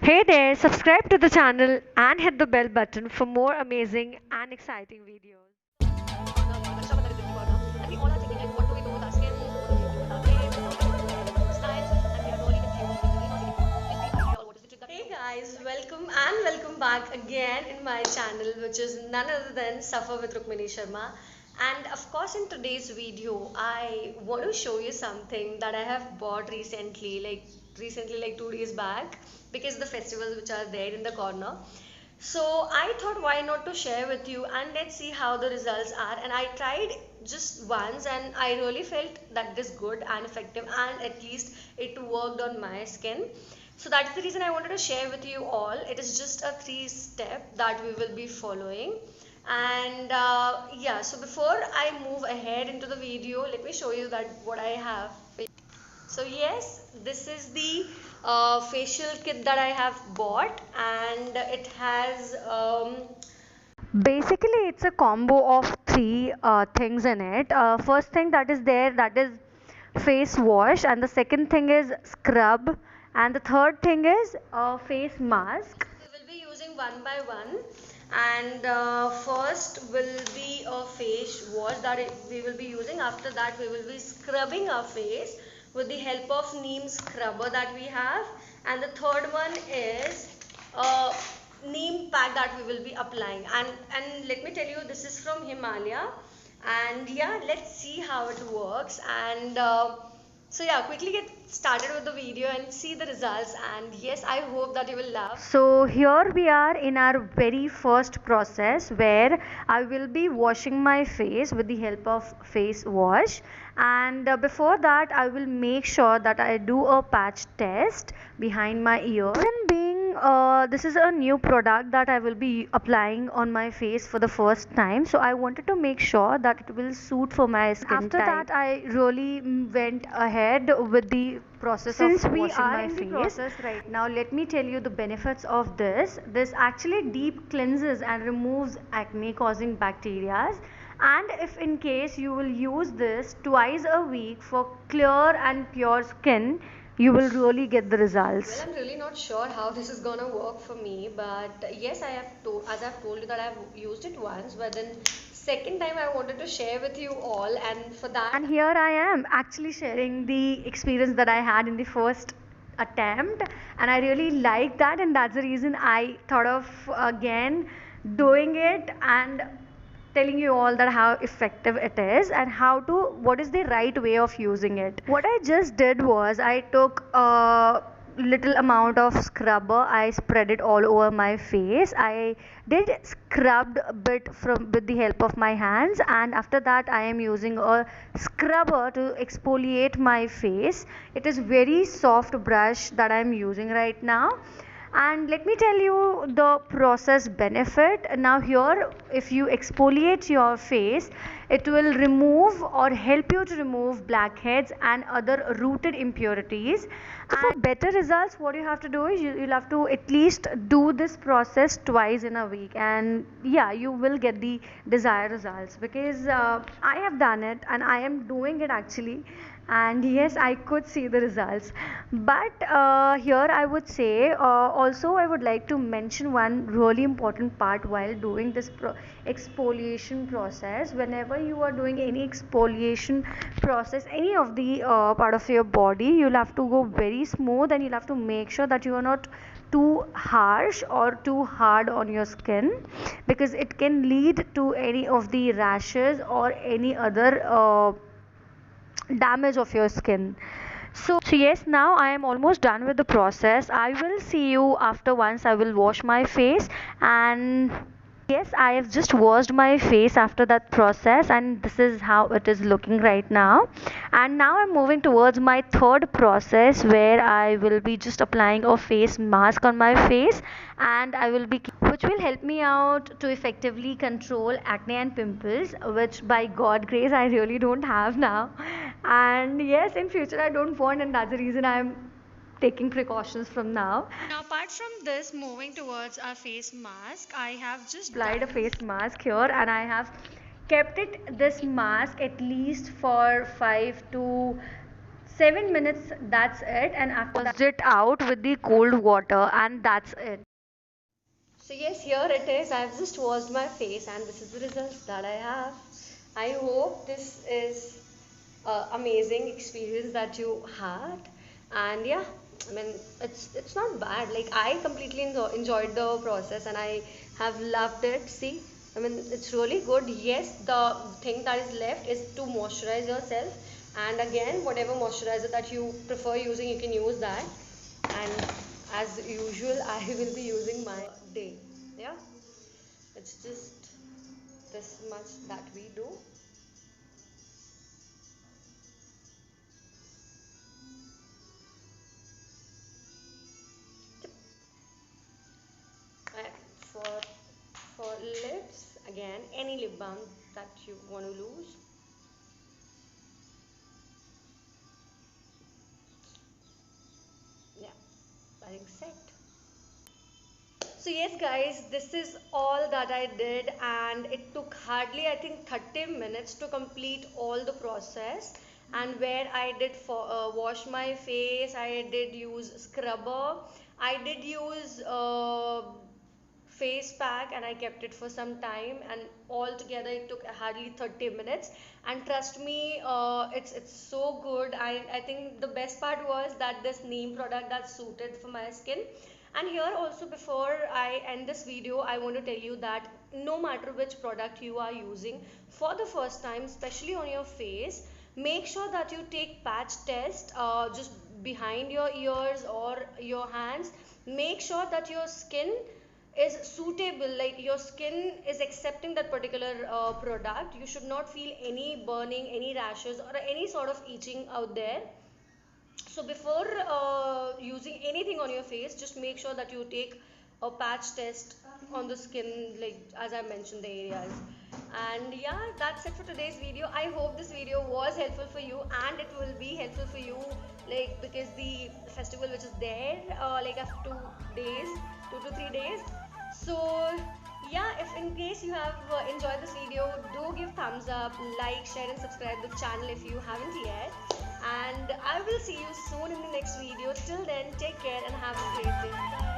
Hey there, subscribe to the channel and hit the bell button for more amazing and exciting videos. Rksha Bandhan is different now, and we all are thinking like, what do we do with our skin? What do we do with our face? How can we get beautiful styles? And we are really confused. We're really not getting what is the idea or what is the trick that we Hey do. guys, welcome back again in my channel, which is none other than Suffer with Rukmini Sharma. And of course, in today's video, I want to show you something that I have bought recently, like 2 days back, because the festivals which are there in the corner. So I thought, why not to share with you, and let's see how the results are. And I tried just once, and I really felt that it is good and effective, and at least it worked on my skin. So that's the reason I wanted to share with you all. It is just a 3 step that we will be following. And yeah, so before I move ahead into the video, let me show you that what I have. So yes, this is the facial kit that I have bought, and it has basically it's a combo of three things in it. First thing that is there, that is face wash, and the second thing is scrub, and the third thing is face mask. We will be using one by one, and first will be a face wash that we will be using. After that we will be scrubbing our face with the help of neem scrubber that we have, and the third one is uh, neem pack that we will be applying. And let me tell you, this is from Himalaya. And yeah, let's see how it works. And so yeah, quickly get started with the video and see the results. And yes, I hope that you will love. So here we are in our very first process, where I will be washing my face with the help of face wash. And before that, I will make sure that I do a patch test behind my ear. Reason being, this is a new product that I will be applying on my face for the first time, so I wanted to make sure that it will suit for my skin after type. That, I really went ahead with the process. Since of washing my face. Since we are in the process right now, let me tell you the benefits of this. This actually deep cleanses and removes acne causing bacteria, and if in case you will use this twice a week for clear and pure skin, you will really get the results. Well, I'm really not sure how this is gonna work for me, but yes, I have to, as I've told you that I've used it once, but then second time I wanted to share with you all, and for that, and here I am actually sharing the experience that I had in the first attempt, and I really like that, and that's the reason I thought of again doing it and telling you all that how effective it is and how to, what is the right way of using it. What I just did was I took a little amount of scrubber, I spread it all over my face. I did scrubbed a bit from with the help of my hands, and after that I am using a scrubber to exfoliate my face. It is very soft brush that I am using right now. And let me tell you the process benefit. Now here, if you exfoliate your face, it will remove or help you to remove blackheads and other rooted impurities. And for better results, what you have to do is you'll have to at least do this process twice in a week, and yeah, you will get the desired results, because I have done it and I am doing it actually, and yes, I could see the results. But here I would say, also I would like to mention one really important part while doing this exfoliation process. Whenever you are doing any exfoliation process, any of the part of your body, you'll have to go very smooth, and you'll have to make sure that you are not too harsh or too hard on your skin, because it can lead to any of the rashes or any other damage of your skin. So yes, now I am almost done with the process. I will see you after, once I will wash my face. And yes, I have just washed my face after that process, and this is how it is looking right now. And now I'm moving towards my third process, where I will be just applying a face mask on my face, and I will be, which will help me out to effectively control acne and pimples, which by God grace I really don't have now. And yes, in future I don't want, and that's the reason I'm taking precautions from now. Now, apart from this, moving towards our face mask, I have just applied a face mask here, and I have kept it, this mask, at least for 5 to 7 minutes, that's it. And after that, it out with the cold water, and that's it. So yes, here it is. I've just washed my face and this is the results that I have. I hope this is amazing experience that you had. And yeah, I mean it's not bad. Like I completely enjoyed the process and I have loved it. See, I mean it's really good. Yes, the thing that is left is to moisturize yourself. And again, whatever moisturizer that you prefer using, you can use that. And as usual, I will be using my day. Yeah, it's just this much that we do. And for lips, again, any lip balm that you want to lose. Yeah, I think set. So yes guys, this is all that I did and it took hardly I think 30 minutes to complete all the process. And where I did wash my face, I did use scrubber, I did use face pack and I kept it for some time and altogether it took hardly 30 minutes. And trust me, it's so good. I think the best part was that this neem product that's suited for my skin. And here also, before I end this video, I want to tell you that no matter which product you are using for the first time, especially on your face, make sure that you take patch test just behind your ears or your hands. Make sure that your skin is suitable, like your skin is accepting that particular product. You should not feel any burning, any rashes or any sort of itching out there. So before using anything on your face, just make sure that you take a patch test on the skin, like as I mentioned the areas. And yeah, that's it for today's video. I hope this video was helpful for you and it will be helpful for you, like because the festival which is there like after 2 days, 2 to 3 days. So yeah, if in case you have enjoyed this video, do give thumbs up, like, share and subscribe the channel if you haven't yet. And I will see you soon in the next video. Till then, take care and have a great day. Bye.